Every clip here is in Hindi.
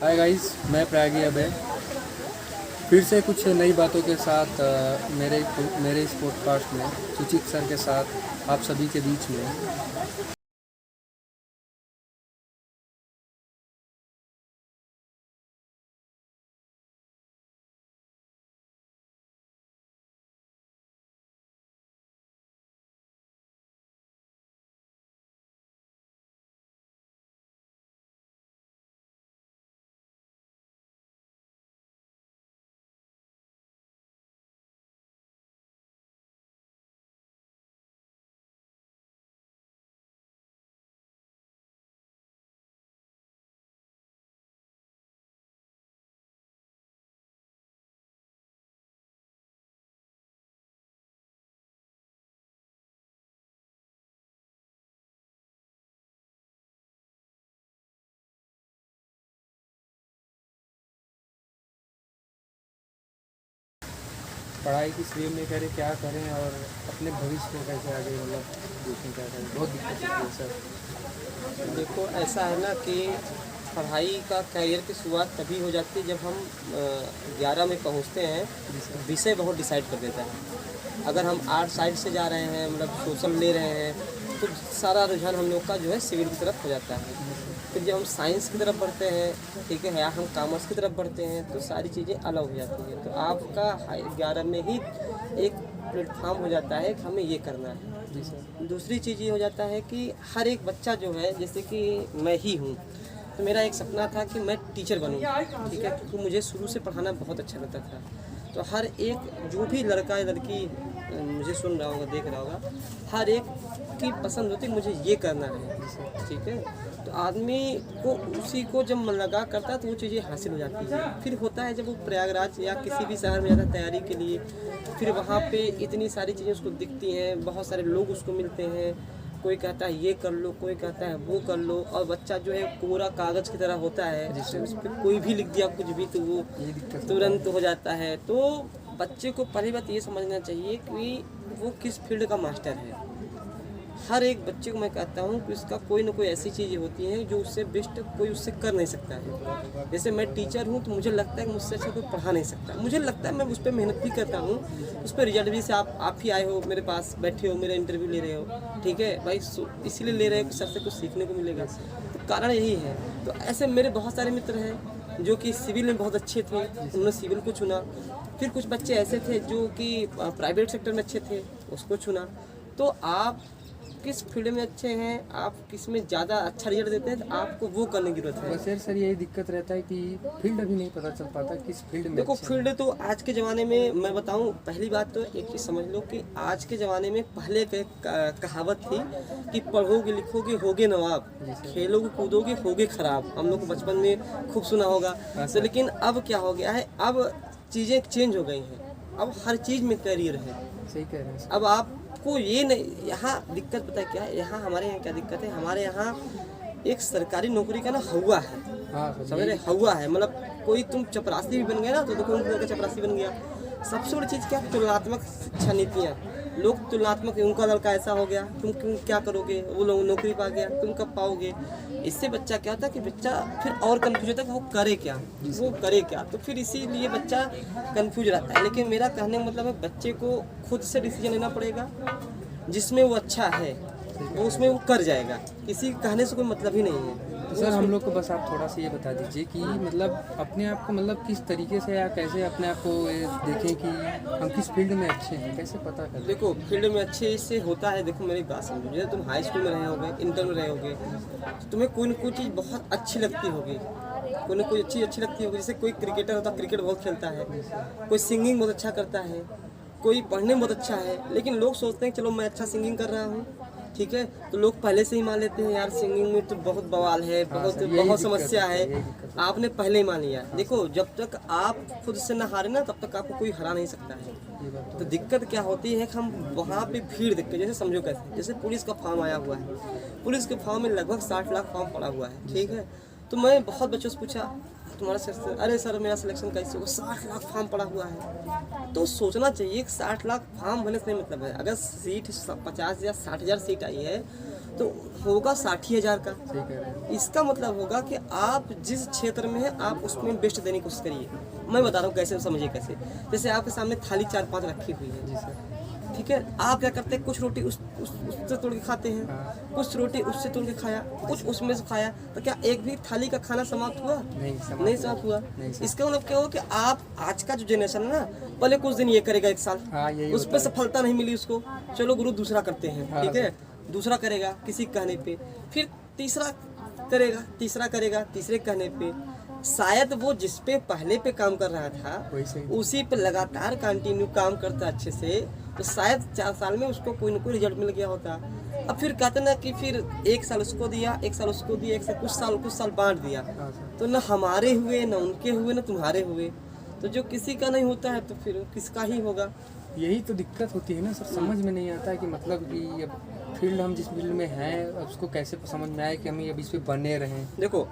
हाय गाइस, मैं प्रयागी अभय फिर से कुछ नई बातों के साथ मेरे इस पॉडकास्ट में सुचित सर के साथ आप सभी के बीच में। पढ़ाई की स्ट्रीम में करें, क्या करें और अपने भविष्य में कैसे आगे देखें, क्या करें, बहुत दिक्कत होती है सर। देखो, ऐसा है ना कि पढ़ाई का करियर की शुरुआत तभी हो जाती है जब हम 11 में पहुंचते हैं। विषय बहुत डिसाइड कर देता है। अगर हम आर्ट साइड से जा रहे हैं, मतलब सोशल ले रहे हैं, तो सारा रुझान हम लोग का जो है सिविल की तरफ हो जाता है। फिर जब हम साइंस की तरफ बढ़ते हैं, ठीक है, या हम कॉमर्स की तरफ बढ़ते हैं, तो सारी चीज़ें अलग हो जाती हैं। तो आपका 11 में ही एक प्लेटफॉर्म हो जाता है कि हमें ये करना है। जी सर। दूसरी चीज़ ये हो जाता है कि हर एक बच्चा जो है, जैसे कि मैं ही हूँ, तो मेरा एक सपना था कि मैं टीचर बनूँ, ठीक है, क्योंकि मुझे शुरू से पढ़ाना बहुत अच्छा लगता था। तो हर एक जो भी लड़का या लड़की मुझे सुन रहा होगा, देख रहा होगा, हर एक की पसंद होती है मुझे ये करना है, ठीक है। तो आदमी को उसी को जब मन लगा करता है तो वो चीज़ें हासिल हो जाती है। फिर होता है जब वो प्रयागराज या किसी भी शहर में जाता है तैयारी के लिए, फिर वहाँ पे इतनी सारी चीज़ें उसको दिखती हैं, बहुत सारे लोग उसको मिलते हैं, कोई कहता है ये कर लो, कोई कहता है वो कर लो, और बच्चा जो है कोरा कागज़ की तरह होता है, जिससे उस पर कोई भी लिख दिया कुछ भी तो वो तुरंत हो जाता है। तो बच्चे को पहली बात ये समझना चाहिए कि वो किस फील्ड का मास्टर है। हर एक बच्चे को मैं कहता हूँ कि उसका कोई ना कोई ऐसी चीज़ें होती हैं जो उससे बेस्ट कोई उससे कर नहीं सकता है। जैसे मैं टीचर हूँ तो मुझे लगता है कि मुझसे अच्छा कोई पढ़ा नहीं सकता। मुझे लगता है, मैं उस पर मेहनत भी करता हूँ, उस पर रिजल्ट भी से आप ही आए हो, मेरे पास बैठे हो, मेरा इंटरव्यू ले रहे हो, ठीक है भाई, इसीलिए ले रहे हो कि सर से कुछ सीखने को मिलेगा। तो कारण यही है। तो ऐसे मेरे बहुत सारे मित्र हैं जो कि सिविल में बहुत अच्छे थे, उन्होंने सिविल को चुना। फिर कुछ बच्चे ऐसे थे जो कि प्राइवेट सेक्टर में अच्छे थे, उसको चुना। तो आप किस फील्ड में अच्छे हैं, आप किस में ज़्यादा अच्छा रिजल्ट देते हैं, तो आपको वो करने की जरूरत है। बस सर यही दिक्कत रहता है कि फील्ड अभी नहीं पता चल पाता किस फील्ड में। देखो, फील्ड तो आज के ज़माने में मैं बताऊं, पहली बात तो एक चीज़ समझ लो कि आज के ज़माने में पहले के कहावत थी कि पढ़ोगे लिखोगे होगे नवाब, खेलोगे कूदोगे होगे खराब। हम लोग को बचपन में खूब सुना होगा। तो लेकिन अब क्या हो गया है, अब चीज़ें चेंज हो गई हैं। अब हर चीज़ में करियर है। सही कह रहे हैं। अब आपको ये नहीं, यहाँ दिक्कत पता है क्या है, यहाँ हमारे यहाँ क्या दिक्कत है, हमारे यहाँ एक सरकारी नौकरी का ना हवा है। हाँ, समझ रहे, हवा है, मतलब कोई तुम चपरासी भी बन गया ना तो देखो उनका चपरासी बन गया। सबसे बड़ी चीज़ क्या, तुलनात्मक शिक्षा नीतियाँ। लोग तुलनात्मक, उनका लड़का ऐसा हो गया, तुम क्या करोगे, वो लोग नौकरी पा गया, तुम कब पाओगे। इससे बच्चा क्या होता है कि बच्चा फिर और कंफ्यूज होता है कि वो करे क्या, वो करे क्या। तो फिर इसीलिए बच्चा कंफ्यूज रहता है। लेकिन मेरा कहने का मतलब है, बच्चे को खुद से डिसीजन लेना पड़ेगा, जिसमें वो अच्छा है वो उसमें वो कर जाएगा। किसी कहने से कोई मतलब ही नहीं है। सर हम लोग को बस आप थोड़ा सा ये बता दीजिए कि मतलब अपने आप को, मतलब किस तरीके से या कैसे अपने आप को देखें कि हम किस फील्ड में अच्छे हैं, कैसे पता करें। देखो, फील्ड में अच्छे इससे होता है, देखो मेरी बात समझो, जैसे तुम हाई स्कूल में रहे होगे, इंटर में रहे होगे, तो तुम्हें कोई ना कोई चीज़ बहुत अच्छी लगती होगी, कोई ना कोई चीज़ अच्छी लगती होगी। जैसे कोई क्रिकेटर होता है, क्रिकेट बहुत खेलता है, कोई सिंगिंग बहुत अच्छा करता है, कोई पढ़ने में बहुत अच्छा है। लेकिन लोग सोचते हैं चलो मैं अच्छा सिंगिंग कर रहा हूँ, ठीक है, तो लोग पहले से ही मान लेते हैं यार सिंगिंग में तो बहुत बवाल है, बहुत समस्या है, आपने पहले ही मान लिया। देखो, जब तक आप खुद से ना हारे ना, तब तक आपको कोई हरा नहीं सकता है। तो दिक्कत क्या होती है कि हम वहाँ पे भीड़ देख के, जैसे समझो कैसे, जैसे पुलिस का फॉर्म आया हुआ है, पुलिस के फॉर्म में लगभग 60 लाख फॉर्म पड़ा हुआ है, ठीक है। तो मैं बहुत बच्चों से पूछा तुम्हारा सिलेक्शन, अरे सर मेरा सिलेक्शन कैसे होगा, 60 लाख फॉर्म पड़ा हुआ है। तो सोचना चाहिए कि 60 लाख फॉर्म भरने से नहीं मतलब है। अगर सीट 50 या 60 हज़ार सीट आई है तो होगा 60,000 का। सही कह रहे हैं। इसका मतलब होगा कि आप जिस क्षेत्र में हैं आप उसमें बेस्ट देने की कोशिश करिए। मैं बता रहा हूँ कैसे, समझिए कैसे। जैसे आपके सामने थाली 4-5 रखी हुई है, जी सर। ठीक है, आप क्या करते हैं, कुछ रोटी उससे तोड़ के खाते हैं, कुछ रोटी उससे तोड़ के खाया, कुछ उसमें से खाया, तो क्या एक भी थाली का खाना समाप्त हुआ? नहीं समाप्त हुआ। इसका मतलब क्या हो कि आप आज का जो जनरेशन है ना, पहले कुछ दिन ये करेगा, 1 साल उस पर सफलता नहीं मिली उसको, चलो गुरु दूसरा करते हैं, ठीक है, दूसरा करेगा किसी कहने पे, फिर तीसरा करेगा, तीसरे कहने पे, शायद वो जिस पे पहले पे काम कर रहा था उसी पे लगातार कंटिन्यू काम करता अच्छे से, तो शायद 4 साल में उसको कोई ना कोई रिजल्ट मिल गया होता। अब फिर कहते ना कि फिर 1 साल उसको दिया, 1 साल उसको दिया, 1 साल कुछ साल बांट दिया, तो ना हमारे हुए, ना उनके हुए, ना तुम्हारे हुए। तो जो किसी का नहीं होता है तो फिर किसका ही होगा। यही तो दिक्कत होती है ना सर, समझ में नहीं आता है कि मतलब कि अब फील्ड, हम जिस फील्ड में हैं उसको कैसे समझ में आए कि हम अभी इस पे बने रहें। देखो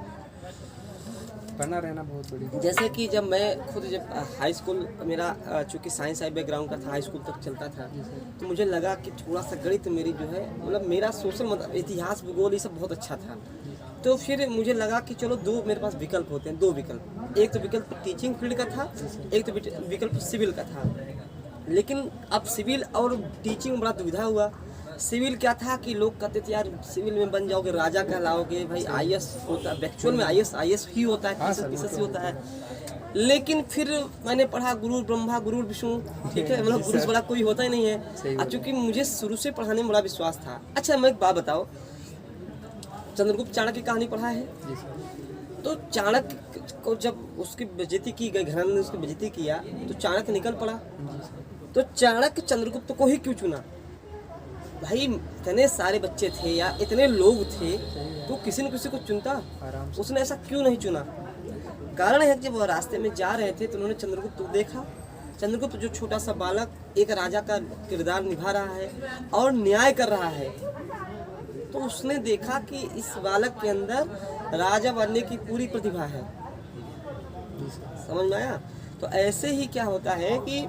बना रहना बहुत बड़ी, जैसे कि जब मैं खुद जब हाई स्कूल मेरा चूँकि साइंस बैकग्राउंड का था, हाई स्कूल तक चलता था, तो मुझे लगा कि थोड़ा सा गणित मेरी जो है, मतलब मेरा सोशल, मतलब इतिहास, भूगोल, ये सब बहुत अच्छा था। तो फिर मुझे लगा कि चलो 2 मेरे पास विकल्प होते हैं, 2 विकल्प। एक तो विकल्प टीचिंग फील्ड का था, एक तो विकल्प सिविल का था। लेकिन अब सिविल और टीचिंग में बड़ा दुविधा हुआ। सिविल क्या था कि लोग कहते थे यार सिविल में बन जाओगे, राजा कहलाओगे, भाई आईएएस होता है, एक्चुअल में आईएएस ही होता है, पीएसएस होता है। लेकिन फिर मैंने पढ़ा गुरु ब्रह्मा गुरु विष्णु, ठीक है, मतलब गुरु से बड़ा कोई होता ही नहीं है। और चूँकि मुझे शुरू से पढ़ाने में बड़ा विश्वास था। अच्छा मैं एक बात बताओ, चंद्रगुप्त चाणक्य की कहानी पढ़ा है? तो चाणक्य को जब उसकी बेइज्जती की गई, घराने ने उसकी बेइज्जती किया, तो चाणक्य निकल पड़ा। तो चाणक्य चंद्रगुप्त को ही क्यों चुना? भाई इतने सारे बच्चे थे या इतने लोग थे, तो किसी न किसी को चुनता, उसने ऐसा क्यों नहीं चुना? कारण है कि जब वह रास्ते में जा रहे थे तो उन्होंने चंद्रगुप्त को देखा। चंद्रगुप्त जो छोटा सा बालक एक राजा का किरदार निभा रहा है और न्याय कर रहा है, तो उसने देखा कि इस बालक के अंदर राजा बनने की पूरी प्रतिभा है। समझ में आया? तो ऐसे ही क्या होता है कि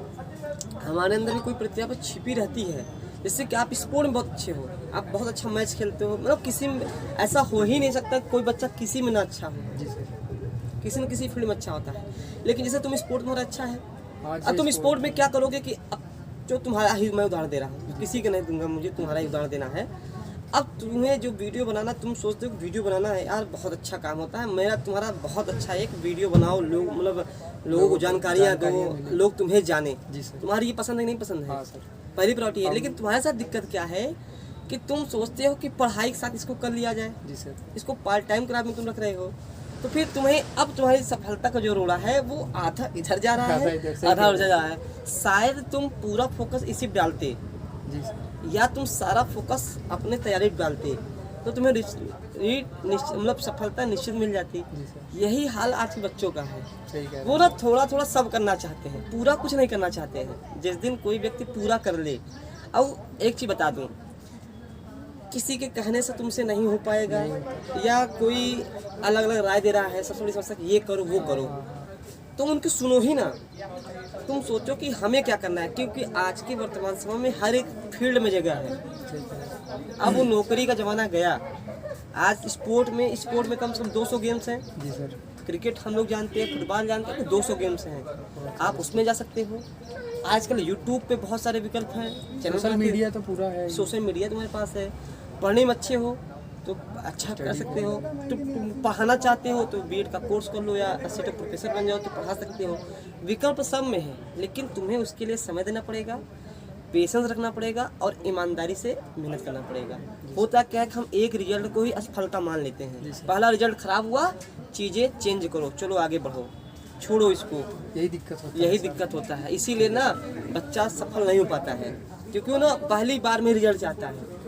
हमारे अंदर भी कोई प्रतिभा छिपी रहती है। जैसे कि आप स्पोर्ट में बहुत अच्छे हो, आप बहुत अच्छा मैच खेलते हो, मतलब किसी में ऐसा हो ही नहीं सकता कोई बच्चा किसी में ना अच्छा हो, किसी न किसी फील्ड में अच्छा होता है। लेकिन जैसे तुम स्पोर्ट में अच्छा है, अब तुम स्पोर्ट में क्या करोगे कि अब जो तुम्हारा ही मैं उदाहरण दे रहा हूँ, किसी का नहीं दूंगा, मुझे तुम्हारा ही उदाहरण देना है। अब तुम्हें जो वीडियो बनाना, तुम सोचते हो वीडियो बनाना है यार बहुत अच्छा काम होता है, मेरा तुम्हारा बहुत अच्छा एक वीडियो बनाओ, लोग मतलब लोगों को जानकारियाँ दो, लोग तुम्हें जाने। तुम्हारी ये पसंद है नहीं पसंद है, पहली प्रायोरिटी है। लेकिन तुम्हारे साथ दिक्कत क्या है कि तुम सोचते हो कि पढ़ाई के साथ इसको कर लिया जाए, इसको पार्ट टाइम क्राफ्ट में तुम रख रहे हो, तो फिर तुम्हें अब तुम्हारी सफलता का जो रोड़ा है वो आधा इधर जा रहा है, आधा उधर जा रहा है। शायद तुम पूरा फोकस इसी पे डालते, या तुम सारा फोकस अपने तैयारी पे डालते, तो तुम्हें मतलब सफलता निश्चित मिल जाती। यही हाल आज के बच्चों का है। वो ना थोड़ा थोड़ा सब करना चाहते हैं, पूरा कुछ नहीं करना चाहते हैं। जिस दिन कोई व्यक्ति पूरा कर ले, अब एक चीज़ बता दूं, किसी के कहने से तुमसे नहीं हो पाएगा, या कोई अलग अलग राय दे रहा है, सबसे बड़ी समस्या ये करो वो करो, तुम उनकी सुनो ही ना, तुम सोचो कि हमें क्या करना है। क्योंकि आज के वर्तमान समय में हर एक फील्ड में जगह है। अब वो नौकरी का ज़माना गया। आज स्पोर्ट में कम से कम 200 गेम्स हैं। जी सर। क्रिकेट हम लोग जानते हैं, फुटबॉल जानते हैं, 200 गेम्स हैं। आप उसमें जा सकते हो। आजकल यूट्यूब पे बहुत सारे विकल्प हैं, सोशल मीडिया तो पूरा है, सोशल मीडिया तुम्हारे पास है। पढ़ने में अच्छे हो तो अच्छा कर सकते हो, तुम पढ़ाना चाहते हो तो बीएड का कोर्स कर लो, या असिस्टेंट प्रोफेसर बन जाओ तो पढ़ा सकते हो। विकल्प सब में है, लेकिन तुम्हें उसके लिए समय देना पड़ेगा, पेशेंस रखना पड़ेगा और ईमानदारी से मेहनत करना पड़ेगा। होता क्या है कि हम एक रिजल्ट को ही असफलता मान लेते हैं। पहला रिजल्ट खराब हुआ, चीज़ें चेंज करो, चलो आगे बढ़ो, छोड़ो इसको। यही दिक्कत होता है। इसीलिए ना बच्चा सफल नहीं हो पाता है, क्योंकि वो ना पहली बार में रिजल्ट चाहता है।